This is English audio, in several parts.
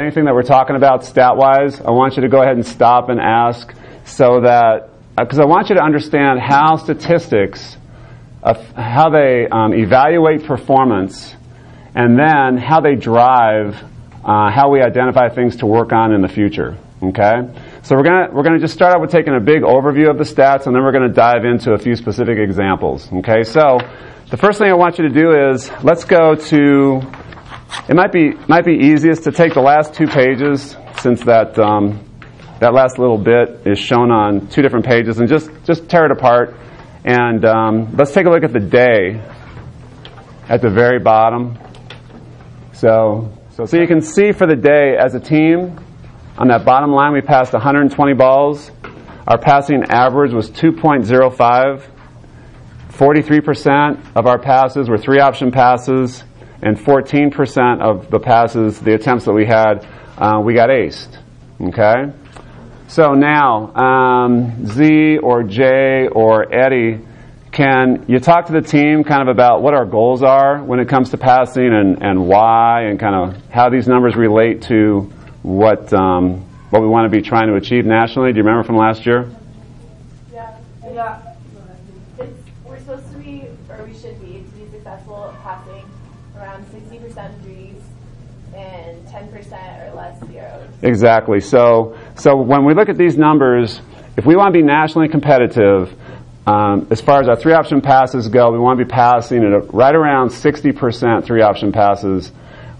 anything that we're talking about stat-wise, I want you to go ahead and stop and ask, so that, because I want you to understand how statistics, how they evaluate performance, and then how they drive how we identify things to work on in the future. Okay? So we're gonna just start out with taking a big overview of the stats, and then we're going to dive into a few specific examples. Okay? So the first thing I want you to do is, let's go to, it might be easiest to take the last 2 pages, since that that last little bit is shown on 2 different pages, and just tear it apart. And let's take a look at the day at the very bottom. So you can see for the day as a team, on that bottom line we passed 120 balls. Our passing average was 2.05. 43% of our passes were 3-option passes, and 14% of the passes, the attempts that we had, we got aced. Okay? So now, Z or Jay or Eddie, can you talk to the team kind of about what our goals are when it comes to passing, and why, and kind of how these numbers relate to what we want to be trying to achieve nationally? Do you remember from last year? Yeah. We're supposed to be, or we should be, to be successful at passing around 60% threes and 10% or less zeros. Exactly. So when we look at these numbers, if we want to be nationally competitive, as far as our 3-option passes go, we want to be passing at right around 60% 3-option passes,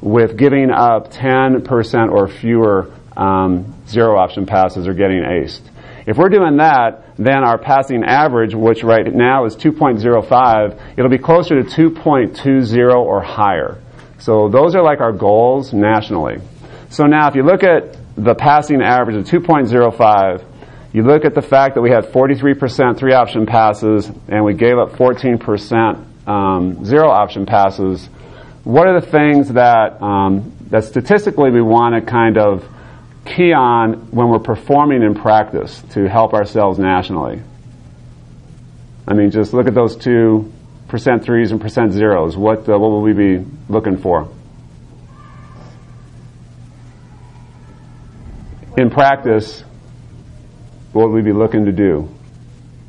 with giving up 10% or fewer 0-option passes or getting aced. If we're doing that, then our passing average, which right now is 2.05, it'll be closer to 2.20 or higher. So those are like our goals nationally. So now if you look at the passing average of 2.05, you look at the fact that we had 43% 3-option passes and we gave up 14% 0-option passes, what are the things that that statistically we want to kind of key on when we're performing in practice to help ourselves nationally? I mean, just look at those 2% threes and % zeros. What will we be looking for? In practice, what would we be looking to do?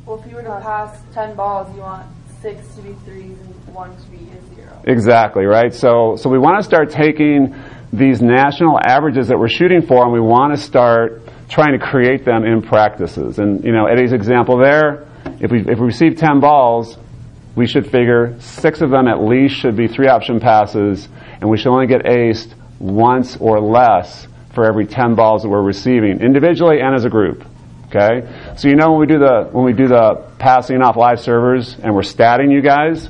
Well, if you were to pass 10 balls, you want 6 to be threes and 1 to be a 0. Exactly, right? So we want to start taking these national averages that we're shooting for, and we want to start trying to create them in practices. And, you know, Eddie's example there, if we receive 10 balls, we should figure 6 of them at least should be 3-option passes, and we should only get aced once or less for every 10 balls that we're receiving, individually and as a group. Okay? So you know when we do the passing off live servers and we're statting you guys,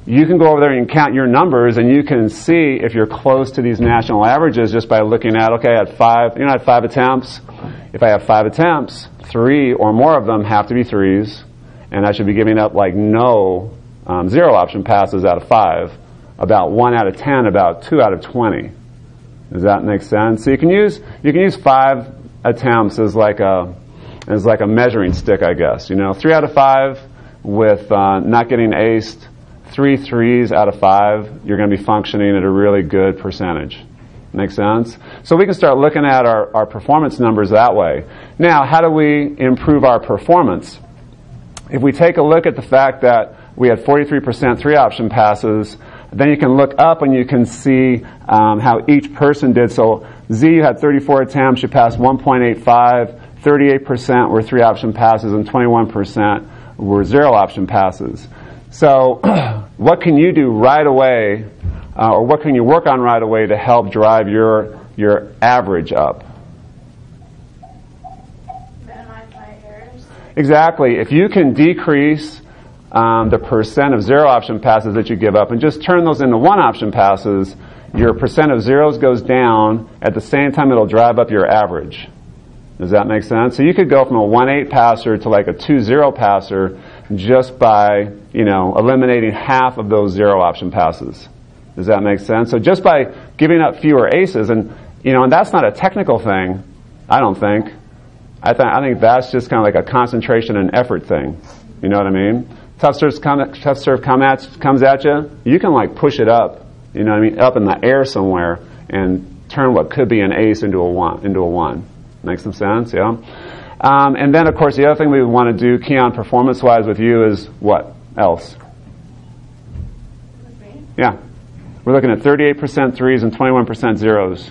you can go over there and count your numbers, and you can see if you're close to these national averages just by looking at, okay, I had 5 attempts. If I have 5 attempts, 3 or more of them have to be threes, and I should be giving up like no 0-option passes out of 5, about 1 out of 10, about 2 out of 20. Does that make sense? So you can use 5 attempts as like a measuring stick, I guess. You know, 3 out of 5 with not getting aced. 3 threes out of 5, you're going to be functioning at a really good percentage. Make sense? So we can start looking at our performance numbers that way. Now, how do we improve our performance? If we take a look at the fact that we had 43% 3-option passes, then you can look up and you can see how each person did. So Z, you had 34 attempts, you passed 1.85, 38% were 3-option passes, and 21% were 0-option passes. So what can you do right away, or what can you work on right away to help drive your average up? Minimize my errors. Exactly. If you can decrease the percent of 0-option passes that you give up and just turn those into 1-option passes, your percent of zeros goes down. At the same time, it'll drive up your average. Does that make sense? So you could go from a 1-8 passer to like a 2-0 passer just by, eliminating half of those 0-option passes. Does that make sense? So just by giving up fewer aces, and that's not a technical thing, I don't think. I think that's just kind of like a concentration and effort thing. You know what I mean? Tough serve comes at you, you can like push it up, up in the air somewhere, and turn what could be an ace into a one. Make some sense? Yeah. And then, of course, the other thing we want to do, Keon, performance-wise with you is what else? With me? Yeah. We're looking at 38% threes and 21% zeros.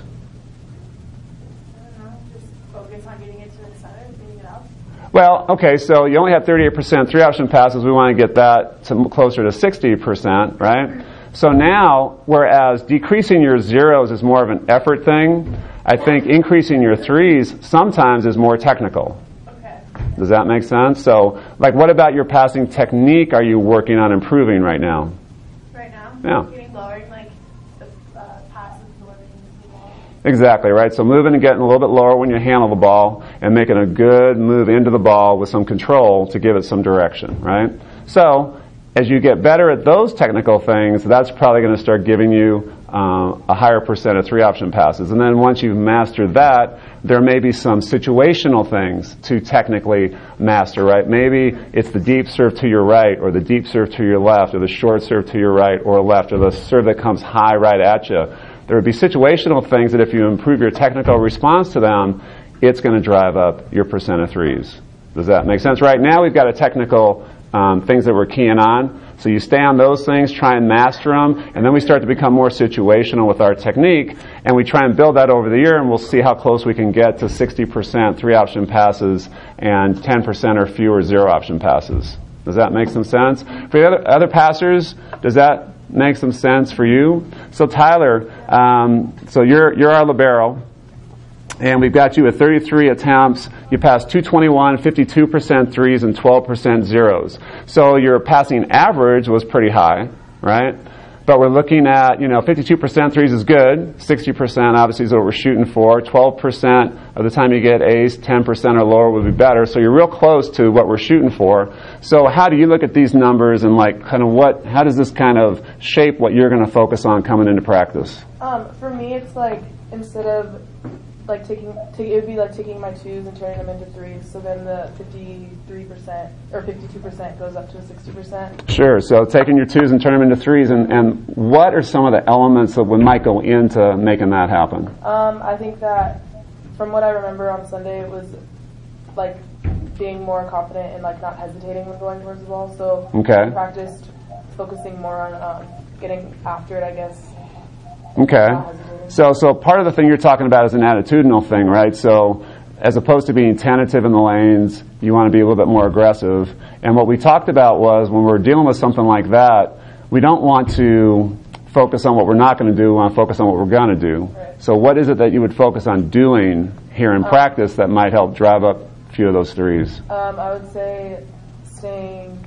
I don't know, just focus on getting it to the center and getting it out. Well, okay, so you only have 38% three-option passes. We want to get that to closer to 60%, right? So now, whereas decreasing your zeros is more of an effort thing, I think increasing your threes sometimes is more technical. Okay. Does that make sense? So, like, what about your passing technique are you working on improving right now? Right now? Yeah. Getting lower, like the passes delivering the ball. Exactly, right? So moving and getting a little bit lower when you handle the ball and making a good move into the ball with some control to give it some direction, right? So, as you get better at those technical things, that's probably going to start giving you a higher percent of three-option passes. And then once you've mastered that, there may be some situational things to technically master, right? Maybe it's the deep serve to your right, or the deep serve to your left, or the short serve to your right or left, or the serve that comes high right at you. There would be situational things that if you improve your technical response to them, it's going to drive up your percent of threes. Does that make sense? Right now we've got a technical things that we're keying on. So you stay on those things, try and master them, and then we start to become more situational with our technique, and we try and build that over the year, and we'll see how close we can get to 60% three-option passes and 10% or fewer zero-option passes. Does that make some sense? For the other passers, does that make some sense for you? So Tyler, so you're our libero. And we've got you at 33 attempts. You passed 221, 52% threes, and 12% zeros. So your passing average was pretty high, right? But we're looking at, 52% threes is good. 60% obviously is what we're shooting for. 12% of the time you get ace, 10% or lower would be better. So you're real close to what we're shooting for. So how do you look at these numbers and how does this kind of shape what you're going to focus on coming into practice? For me, it's like instead of it would be like taking my twos and turning them into threes. So then the 53% or 52% goes up to 60%. Sure. So taking your twos and turning them into threes, and what are some of the elements that might go into making that happen? I think that from what I remember on Sunday, it was like being more confident and like not hesitating when going towards the ball. So okay. I practiced focusing more on getting after it, I guess. Okay. So part of the thing you're talking about is an attitudinal thing, right? So as opposed to being tentative in the lanes, you want to be a little bit more aggressive. And what we talked about was when we're dealing with something like that, we don't want to focus on what we're not going to do. We want to focus on what we're going to do. Right. So what is it that you would focus on doing here in practice that might help drive up a few of those threes? I would say staying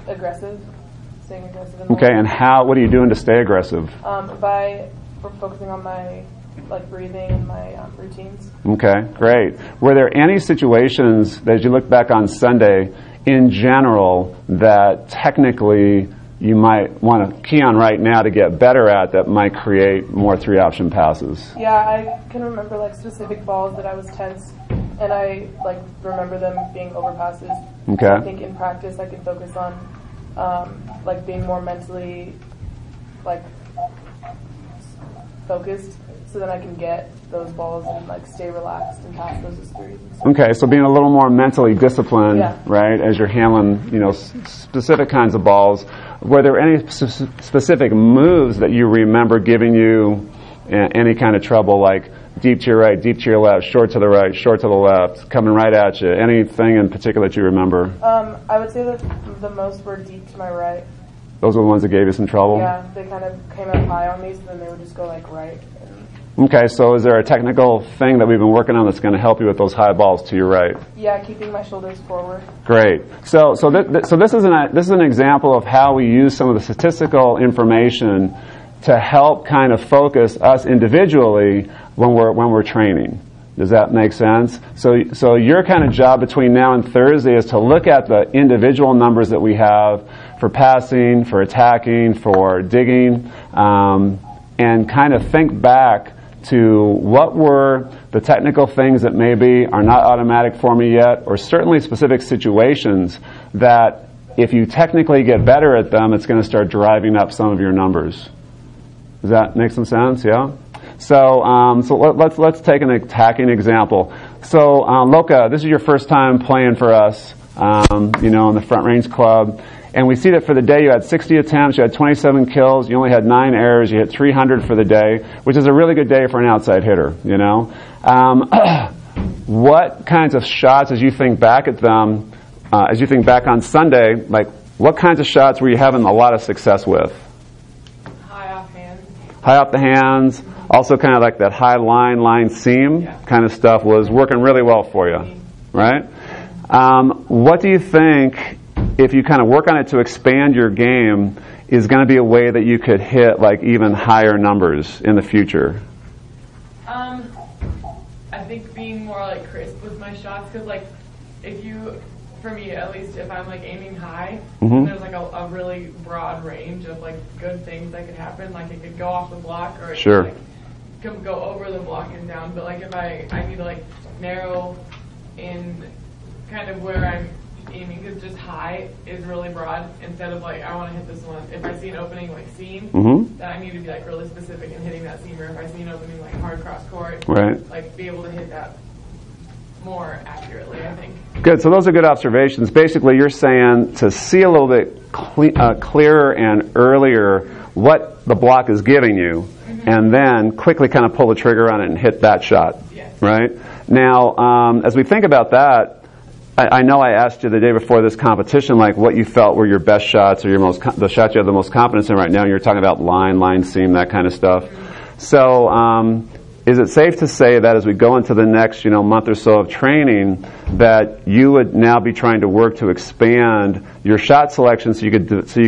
aggressive. Staying aggressive. Okay, and what are you doing to stay aggressive? By focusing on my breathing and my routines. Okay, great. Were there any situations that as you look back on Sunday, in general, that technically you might want to key on right now to get better at that might create more three-option passes? Yeah, I can remember specific balls that I was tense, and I remember them being overpasses. Okay. So I think in practice I can focus on being more mentally focused, so that I can get those balls and stay relaxed and pass those as threes. Okay, so being a little more mentally disciplined, yeah. Right, as you're handling specific kinds of balls. Were there any specific moves that you remember giving you any kind of trouble, like deep to your right, deep to your left, short to the right, short to the left, coming right at you? Anything in particular that you remember? I would say that the most were deep to my right. Those were the ones that gave you some trouble? Yeah, they kind of came up high on me, so then they would just go right. Okay, so is there a technical thing that we've been working on that's going to help you with those high balls to your right? Yeah, keeping my shoulders forward. Great. So this is an example of how we use some of the statistical information to help kind of focus us individually when we're training. Does that make sense? So your kind of job between now and Thursday is to look at the individual numbers that we have for passing, for attacking, for digging, and kind of think back to what were the technical things that maybe are not automatic for me yet, or certainly specific situations that if you technically get better at them, it's going to start driving up some of your numbers. Does that make some sense? Yeah. So, let's take an attacking example. So, Loka, this is your first time playing for us, in the Front Range Club, and we see that for the day you had 60 attempts, you had 27 kills, you only had 9 errors, you hit 300 for the day, which is a really good day for an outside hitter. What kinds of shots, as you think back at them, as you think back on Sunday, like what kinds of shots were you having a lot of success with? High off hands. High off the hands. Also kind of like that high line seam kind of stuff was working really well for you, right? What do you think, if you kind of work on it to expand your game, is going to be a way that you could hit like even higher numbers in the future? I think being more like crisp with my shots, because like for me at least, if I'm like aiming high, there's like a really broad range of like good things that could happen. Like it could go off the block, or it could like go over the block and down. But like if I need to like narrow in kind of where I'm aiming, because just high is really broad, instead of like I want to hit this one. If I see an opening like seam, then I need to be like really specific in hitting that seam. Or if I see an opening like hard cross court, like be able to hit that more accurately, I think. Good. So those are good observations. Basically, you're saying to see a little bit clearer and earlier what the block is giving you, and then quickly kind of pull the trigger on it and hit that shot. Yes. Right? Now, as we think about that, I know I asked you the day before this competition, like what you felt were your best shots, or the shots you have the most confidence in right now. And you're talking about line seam, that kind of stuff. So, is it safe to say that as we go into the next, month or so of training, that you would now be trying to work to expand your shot selection so you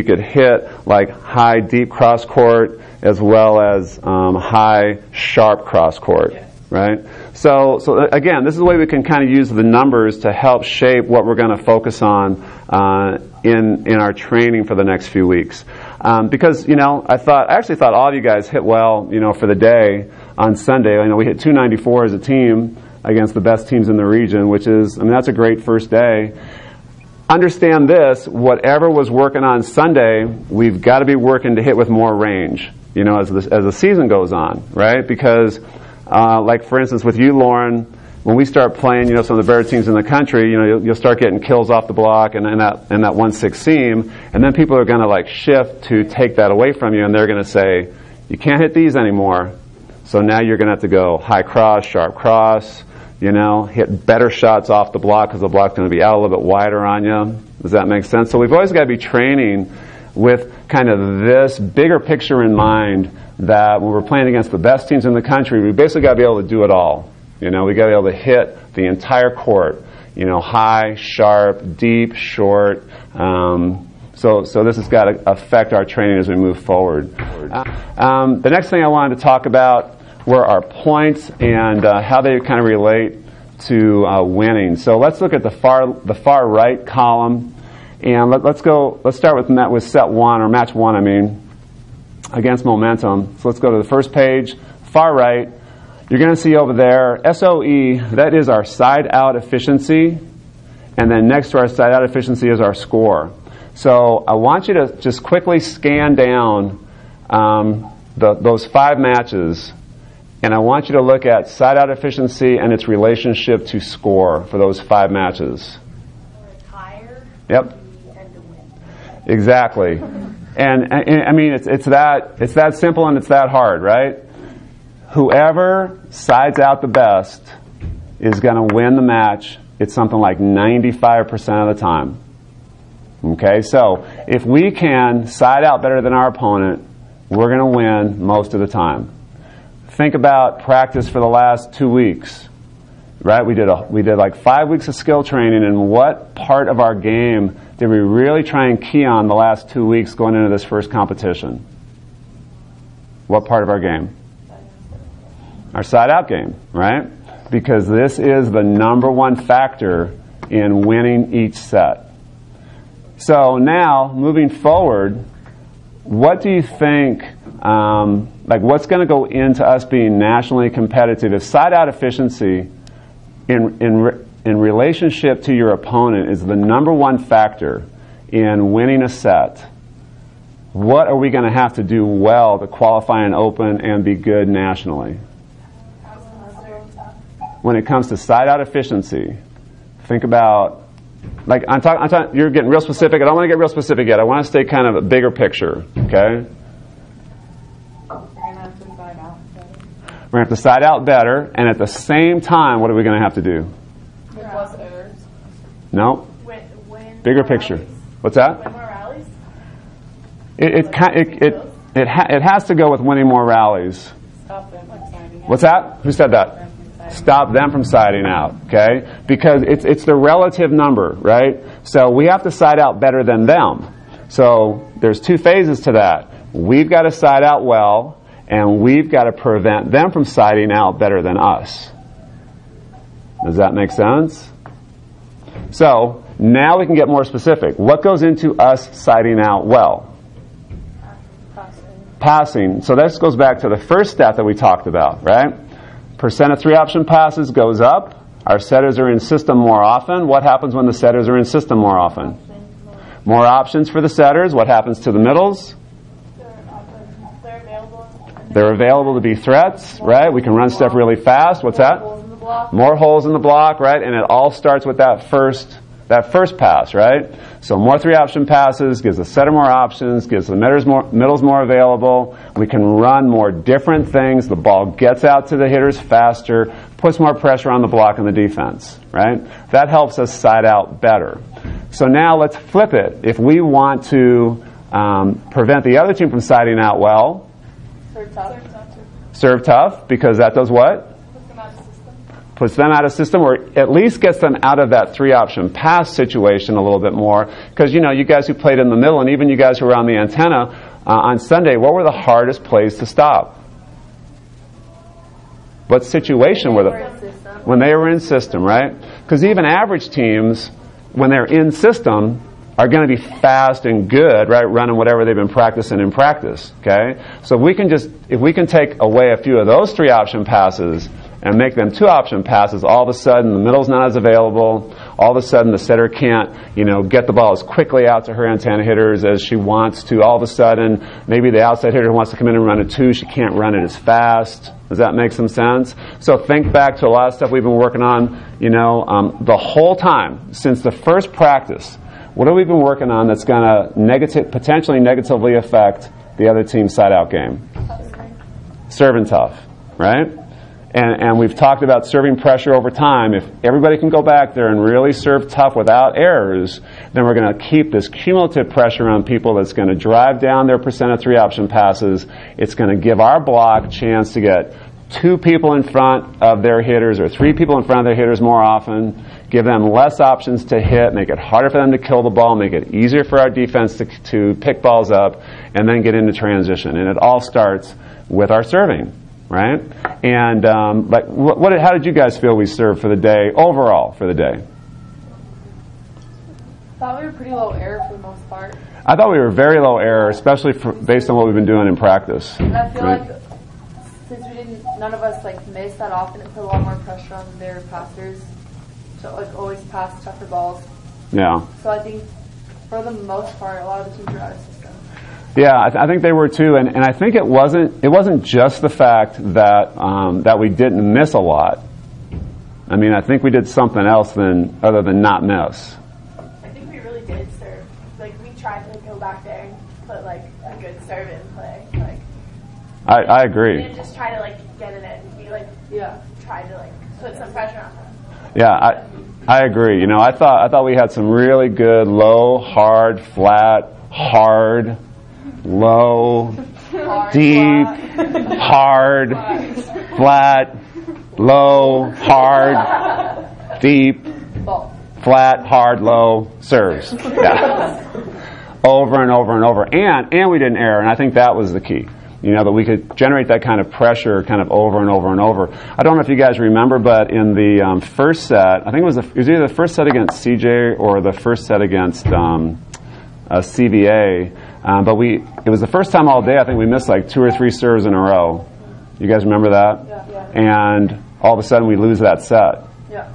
could hit like high deep cross court as well as high sharp cross court, right? So again, this is the way we can kind of use the numbers to help shape what we're going to focus on in our training for the next few weeks. Because I actually thought all of you guys hit well, for the day on Sunday. We hit 294 as a team against the best teams in the region, which is, that's a great first day. Understand this: whatever was working on Sunday, we've got to be working to hit with more range, as the season goes on, right? Because like for instance with you, Lauren, when we start playing, some of the better teams in the country, you'll start getting kills off the block and that 1-6 seam, and then people are going to like shift to take that away from you, and they're going to say, you can't hit these anymore. So now you're going to have to go high cross, sharp cross, hit better shots off the block because the block's going to be out a little bit wider on you. Does that make sense? So we've always got to be training with kind of this bigger picture in mind, that when we're playing against the best teams in the country, we basically got to be able to do it all. We got to be able to hit the entire court, high, sharp, deep, short. So this has got to affect our training as we move forward. The next thing I wanted to talk about were our points and how they kind of relate to winning. So let's look at the far right column, and let's start with set one, or match one, against Momentum. So let's go to the first page, far right. You're going to see over there, SOE, that is our side-out efficiency, and then next to our side-out efficiency is our score. So I want you to just quickly scan down those 5 matches, and I want you to look at side-out efficiency and its relationship to score for those 5 matches. Higher. Yep. And to win. Exactly. And it's that simple and it's that hard, right? Whoever sides out the best is going to win the match. It's something like 95% of the time. Okay, so if we can side out better than our opponent, we're going to win most of the time. Think about practice for the last 2 weeks, right? We did like 5 weeks of skill training, and what part of our game did we really try and key on the last 2 weeks going into this first competition? What part of our game? Our side-out game, right? Because this is the number one factor in winning each set. So now, moving forward, what do you think, what's going to go into us being nationally competitive? If side-out efficiency in relationship to your opponent is the number one factor in winning a set, what are we going to have to do well to qualify in open and be good nationally? When it comes to side-out efficiency, think about, like, I'm talking, you're getting real specific. I don't want to get real specific yet. I want to stay kind of a bigger picture, okay? We're going to have to side out better, and at the same time, what are we going to have to do? Less errors. No. Win Bigger more picture. rallies. What's that? Win more rallies. It has to go with winning more rallies. Stop them from signing out. What's that? Who said that? Stop them from siding out, okay? Because it's the relative number, right? So we have to side out better than them. So there's two phases to that. We've got to side out well, and we've got to prevent them from siding out better than us. Does that make sense? So now we can get more specific. What goes into us siding out well? Passing. So this goes back to the first stat that we talked about, right? Percent of three-option passes goes up. Our setters are in system more often. What happens when the setters are in system more often? More options for the setters. What happens to the middles? They're available to be threats, right? We can run stuff really fast. What's that? More holes in the block, right? And it all starts with that first pass, right? So more three-option passes gives the setter more options, gives the middles more available. We can run more different things. The ball gets out to the hitters faster, puts more pressure on the block and the defense, right? That helps us side out better. So now let's flip it. If we want to prevent the other team from siding out well, serve tough, because that does what? Puts them out of system, or at least gets them out of that three-option pass situation a little bit more. Because, you know, you guys who played in the middle, and even you guys who were on the antenna on Sunday, what were the hardest plays to stop? What situation were they? When they were in system, right? Because even average teams, when they're in system, are going to be fast and good, right, running whatever they've been practicing in practice, okay? So if we can take away a few of those three-option passes and make them two-option passes, all of a sudden the middle's not as available. All of a sudden the setter can't, get the ball as quickly out to her antenna hitters as she wants to. All of a sudden, maybe the outside hitter wants to come in and run a two. She can't run it as fast. Does that make some sense? So think back to a lot of stuff we've been working on, the whole time since the first practice. What have we been working on that's going to potentially negatively affect the other team's side-out game? Serving tough, right? And we've talked about serving pressure over time. If everybody can go back there and really serve tough without errors, then we're going to keep this cumulative pressure on people that's going to drive down their percent of three-option passes. It's going to give our block a chance to get two people in front of their hitters or three people in front of their hitters more often, give them less options to hit, make it harder for them to kill the ball, make it easier for our defense to pick balls up, and then get into transition. And it all starts with our serving, right? And how did you guys feel we served for the day, overall for the day? I thought we were pretty low error for the most part. I thought we were very low error, especially based on what we've been doing in practice. And I feel right? like since none of us miss that often, it put a lot more pressure on their passers to always pass tougher balls. Yeah. So I think for the most part, a lot of the teams are out of system. Yeah, I think they were too, and I think it wasn't just the fact that that we didn't miss a lot. I mean, I think we did something else other than not miss. I think we really did serve. We tried to go back there and put a good serve in play. I agree. We didn't just try to get it in. We tried to put some pressure on them. Yeah, I agree. I thought we had some really good low, hard, flat, hard, low, deep, hard, flat, low, hard, deep, flat, hard, low serves. Yeah. Over and over and over. And we didn't err, and I think that was the key. That we could generate that kind of pressure kind of over and over and over. I don't know if you guys remember, but in the first set, I think it was either the first set against CJ or the first set against CVA, but it was the first time all day I think we missed 2 or 3 serves in a row. You guys remember that? Yeah. And all of a sudden we lose that set. Yeah.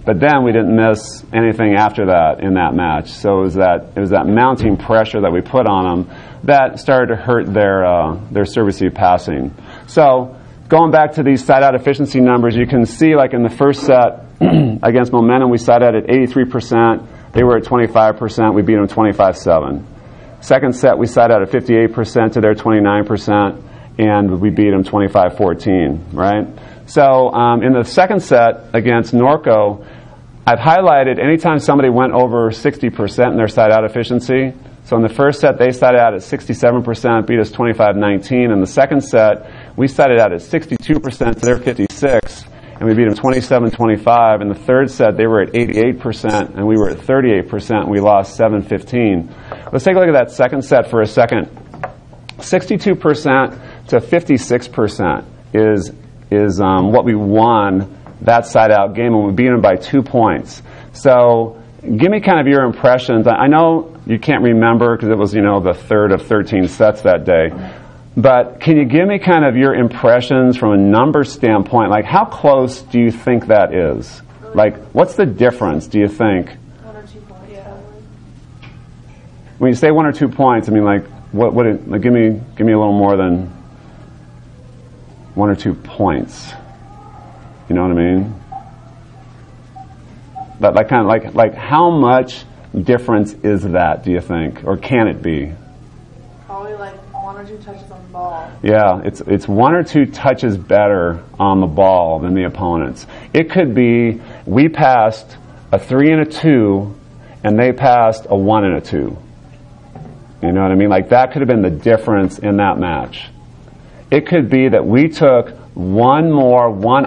But then we didn't miss anything after that in that match. So it was that mounting pressure that we put on them that started to hurt their service receive passing. So going back to these side-out efficiency numbers, you can see like in the first set against Momentum, we side out at 83%. They were at 25%. We beat them 25-7. Second set, we side out at 58% to their 29%, and we beat them 25-14, right? So in the second set against Norco, I've highlighted anytime somebody went over 60% in their side-out efficiency. So in the first set, they sided out at 67%, beat us 25-19. In the second set, we sided out at 62% to their 56, and we beat them 27-25. In the third set, they were at 88%, and we were at 38%, and we lost 7-15. Let's take a look at that second set for a second. 62% to 56% is what we won that side-out game, and we beat them by 2 points. So give me kind of your impressions. I know you can't remember because it was, the third of 13 sets that day. But can you give me kind of your impressions from a number standpoint? Like, how close do you think that is? Like, what's the difference, do you think? 1 or 2 points. Yeah. When you say 1 or 2 points, I mean, like, like, give me a little more than 1 or 2 points. You know what I mean? But like, kind of like how much difference is that, do you think, or can it be? Probably like 1 or 2 touches on the ball. Yeah, it's 1 or 2 touches better on the ball than the opponents. It could be we passed a 3 and a 2, and they passed a 1 and a 2. You know what I mean? Like, that could have been the difference in that match. It could be that we took one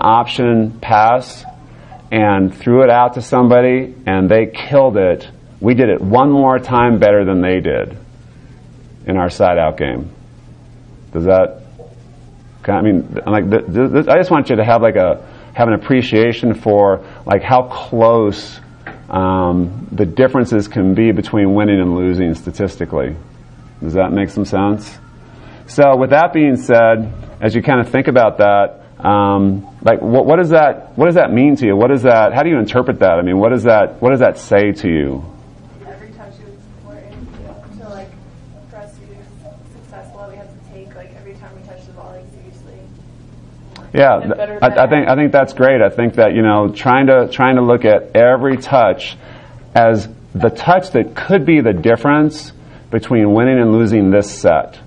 option pass and threw it out to somebody, and they killed it. We did it one more time better than they did in our side-out game. Does that? I mean, like, I just want you to have have an appreciation for like how close the differences can be between winning and losing statistically. Does that make some sense? So, with that being said, as you kind of think about that, like, what does that mean to you? How do you interpret that? I mean, what does that say to you? Every touch is important to like for us to be successful. We have to take like every time we touch the ball like seriously. Yeah, I think that's great. I think that trying to look at every touch as the touch that could be the difference between winning and losing this set.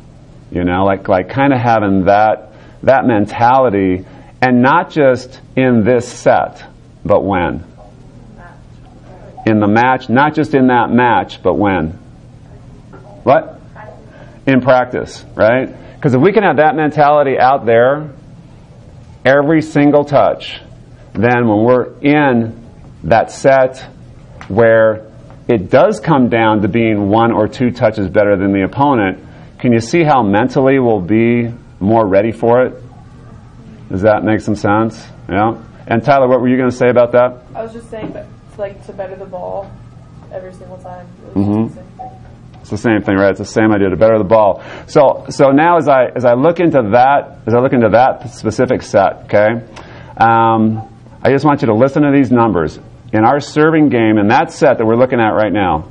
Like kind of having that mentality, and not just in this set, but when. In the match, not just in that match, but when. What? In practice, right? Because if we can have that mentality out there, every single touch, then when we're in that set where it does come down to being 1 or 2 touches better than the opponent, can you see how mentally we'll be more ready for it? Does that make some sense? Yeah. And Tyler, what were you going to say about that? I was just saying that to better the ball every single time. It's the same thing, right? It's the same idea, to better the ball. So now as I look into that specific set, okay, I just want you to listen to these numbers. In our serving game, in that set that we're looking at right now,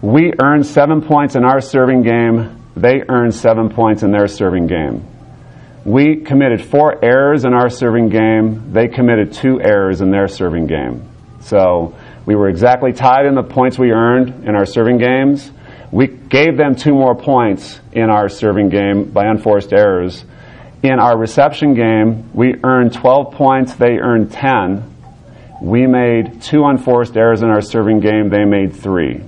we earned 7 points in our serving game. They earned 7 points in their serving game. We committed 4 errors in our serving game. They committed 2 errors in their serving game. So we were exactly tied in the points we earned in our serving games. We gave them 2 more points in our serving game by unforced errors. In our reception game, we earned 12 points. They earned 10. We made 2 unforced errors in our serving game. They made 3.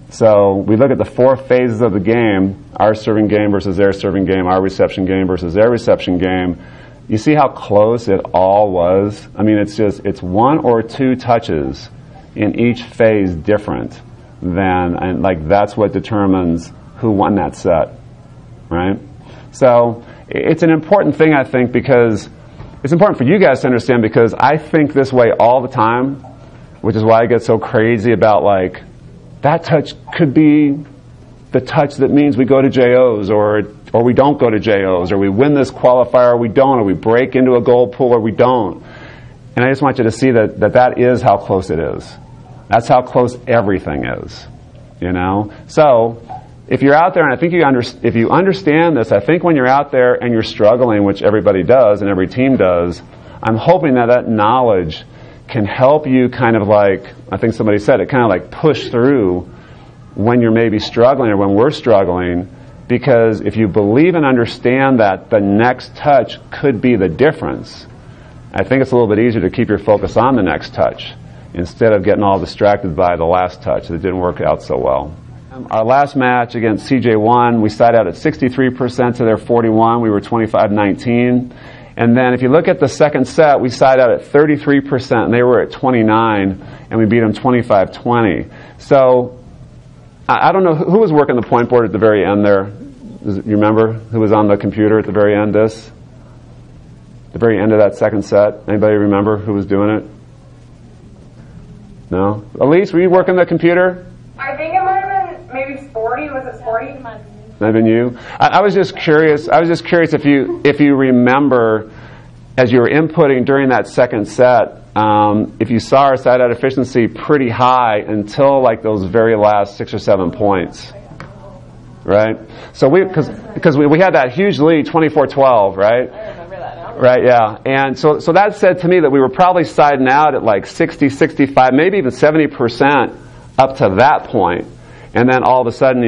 So we look at the 4 phases of the game, our serving game versus their serving game, our reception game versus their reception game. You see how close it all was? I mean, it's 1 or 2 touches in each phase different and like that's what determines who won that set, right? So it's an important thing, I think, because it's important for you guys to understand, because I think this way all the time, which is why I get so crazy about like, that touch could be the touch that means we go to JOs or we don't go to JOs, or we win this qualifier or we don't, or we break into a gold pool or we don't. And I just want you to see that is how close it is. That's how close everything is, So if you're out there, and I think if you understand this, I think when you're out there and you're struggling, which everybody does and every team does, I'm hoping that that knowledge can help you kind of like, I think somebody said it, kind of like push through when you're maybe struggling or when we're struggling, because if you believe and understand that the next touch could be the difference, I think it's a little bit easier to keep your focus on the next touch instead of getting all distracted by the last touch that didn't work out so well. Our last match against CJ1, we side out at 63% to their 41. We were 25-19. And then if you look at the second set, we side out at 33%, and they were at 29, and we beat them 25-20. So I don't know who was working the point board at the very end there. You remember who was on the computer at the very end? The very end of that second set. Anybody remember who was doing it? No. Elise, were you working the computer? I think it might have been maybe Sporty. Was it Sporty? Might have been you. I was just curious. If you remember, as you were inputting during that second set, if you saw our side-out efficiency pretty high until like those very last 6 or 7 points, right? So because we had that huge lead, 24-12, right? I remember that now. Right, yeah. And so that said to me that we were probably siding out at like 60, 65, maybe even 70% up to that point. And then all of a sudden,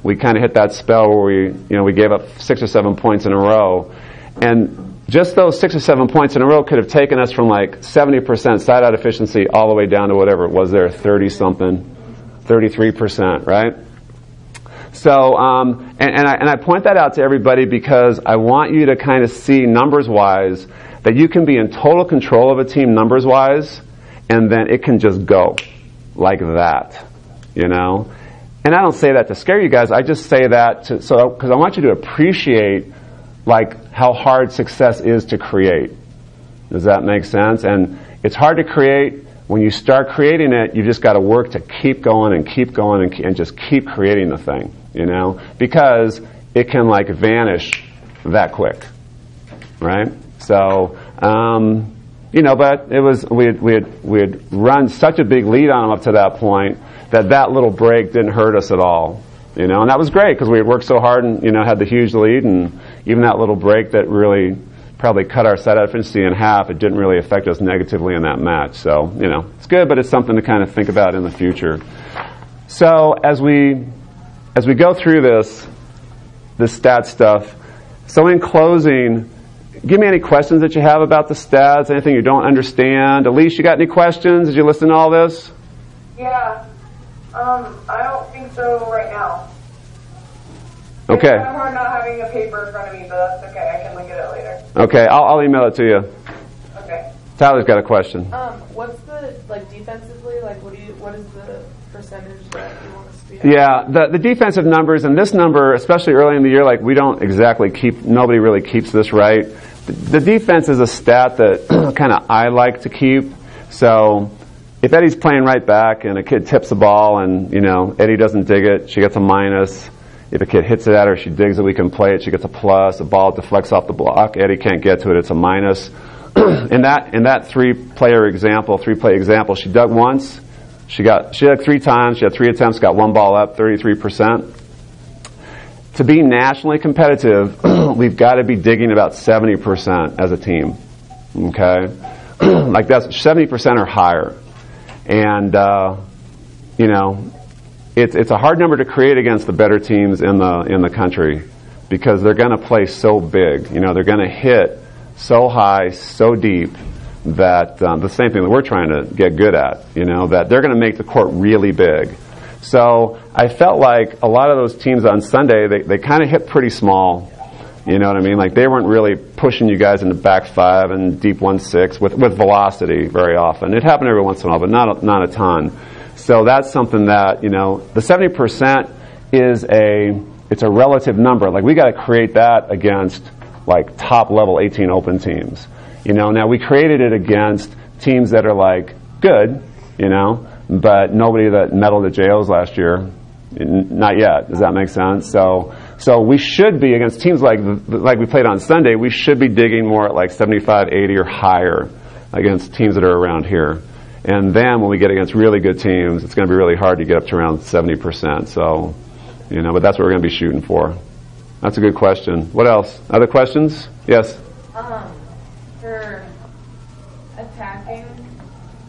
we kind of hit that spell where we gave up 6 or 7 points in a row. And just those 6 or 7 points in a row could have taken us from like 70% side-out efficiency all the way down to whatever it was there, 30-something, 33%, right? So, and I point that out to everybody because I want you to kind of see numbers-wise that you can be in total control of a team numbers-wise, and then it can just go like that, And I don't say that to scare you guys. I just say that because I want you to appreciate like how hard success is to create. Does that make sense? And it's hard to create. When you start creating it, you've just got to work to keep going and keep going and just keep creating the thing, because it can like vanish that quick, right? So, but it was we had run such a big lead on them up to that point that little break didn't hurt us at all, and that was great because we had worked so hard and had the huge lead, and even that little break that really probably cut our side-out efficiency in half, it didn't really affect us negatively in that match. So it's good, but it's something to kind of think about in the future. So as we go through this stat stuff, so in closing, give me any questions that you have about the stats, anything you don't understand. Elise, you got any questions? Did you listen to all this? Yeah. I don't think so right now. Okay. It's kind of hard not having a paper in front of me, but that's okay. I can look at it later. Okay, I'll email it to you. Okay. Tyler's got a question. What's the defensively? What is the percentage that you want us to be at? Yeah, the defensive numbers, and this number, especially early in the year, we don't exactly nobody really keeps this right. The defense is a stat that kind of I like to keep. So if Eddie's playing right back and a kid tips the ball and, Eddie doesn't dig it, she gets a minus. If a kid hits it at her, she digs it, we can play it, she gets a plus. A ball deflects off the block, Eddie can't get to it, it's a minus. in that three-play example, she dug once, she dug 3 times, she had 3 attempts, got 1 ball up, 33%. To be nationally competitive, we've got to be digging about 70% as a team. Okay? That's 70% or higher. And, it's a hard number to create against the better teams in the country because they're going to play so big. They're going to hit so high, so deep that the same thing that we're trying to get good at. That they're going to make the court really big. So I felt like a lot of those teams on Sunday they kind of hit pretty small. You know what I mean? They weren't really pushing you guys into back 5 and deep 1-6 with velocity very often. It happened every once in a while, but not a ton. So that's something that, the 70% it's a relative number. We got to create that against top level 18 open teams. Now we created it against teams that are good, but nobody that medaled at JOs last year, not yet. Does that make sense? So we should be against teams like we played on Sunday, we should be digging more at 75, 80 or higher against teams that are around here. And then when we get against really good teams, it's going to be really hard to get up to around 70%. So You know, but that's what we're going to be shooting for. That's a good question. What else? Other questions? Yes? For attacking,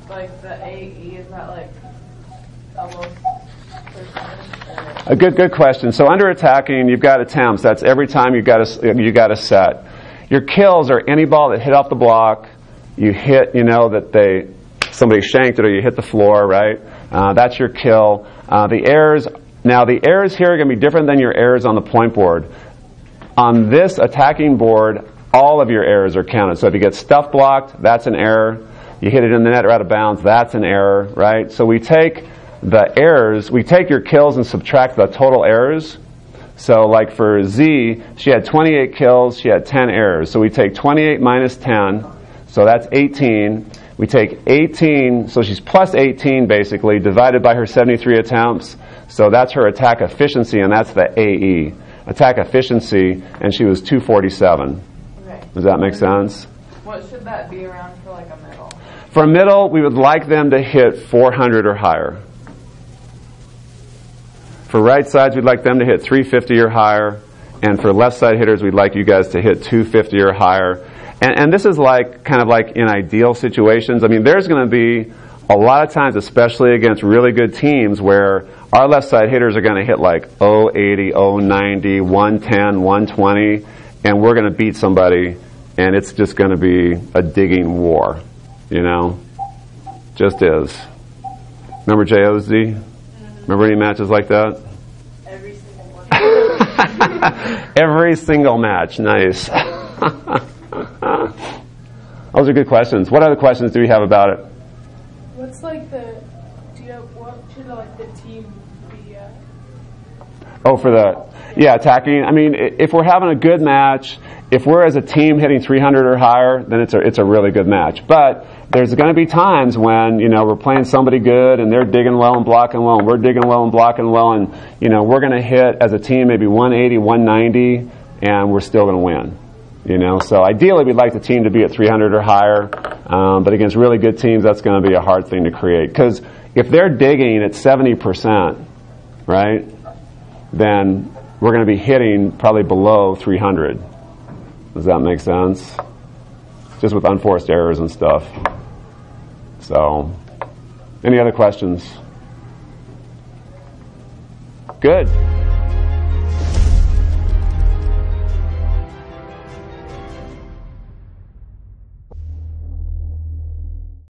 like the AE, is that like almost percentage? A good question. So under attacking, you've got attempts. That's every time you got a set. Your kills are any ball that hit off the block, you hit, you know, that somebody shanked it or you hit the floor, right? That's your kill. The errors, now the errors here are going to be different than your errors on the point board. On this attacking board, all of your errors are counted. So if you get stuff blocked, that's an error. You hit it in the net or out of bounds, that's an error, right? So we take the errors, we take your kills and subtract the total errors. So like for Z, she had 28 kills, she had 10 errors. So we take 28 minus 10, so that's 18. We take 18, so she's plus 18 basically, divided by her 73 attempts. So that's her attack efficiency, and that's the AE. Attack efficiency, and she was 247. Okay. Does that make sense? What should that be around for like a middle? For a middle, we would like them to hit 400 or higher. For right sides, we'd like them to hit 350 or higher. And for left side hitters, we'd like you guys to hit 250 or higher. And this is like kind of like in ideal situations. I mean, there's going to be a lot of times, especially against really good teams, where our left side hitters are going to hit like 080, 090, 110, 120, and we're going to beat somebody, and it's just going to be a digging war, you know? Just is. Remember JOZ? Remember any matches like that? Every single one. Every single match. Nice. Those are good questions. What other questions do we have about it? What's like what should like the team be? Oh, for the attacking. I mean, if we're having a good match, if we're as a team hitting 300 or higher, then it's a really good match. But there's going to be times when, you know, we're playing somebody good and they're digging well and blocking well and we're digging well and blocking well, and, you know, we're going to hit as a team maybe 180, 190, and we're still going to win. You know, so ideally we'd like the team to be at 300 or higher, but against really good teams, that's going to be a hard thing to create. Because if they're digging at 70%, right, then we're going to be hitting probably below 300. Does that make sense? Just with unforced errors and stuff. So, any other questions? Good.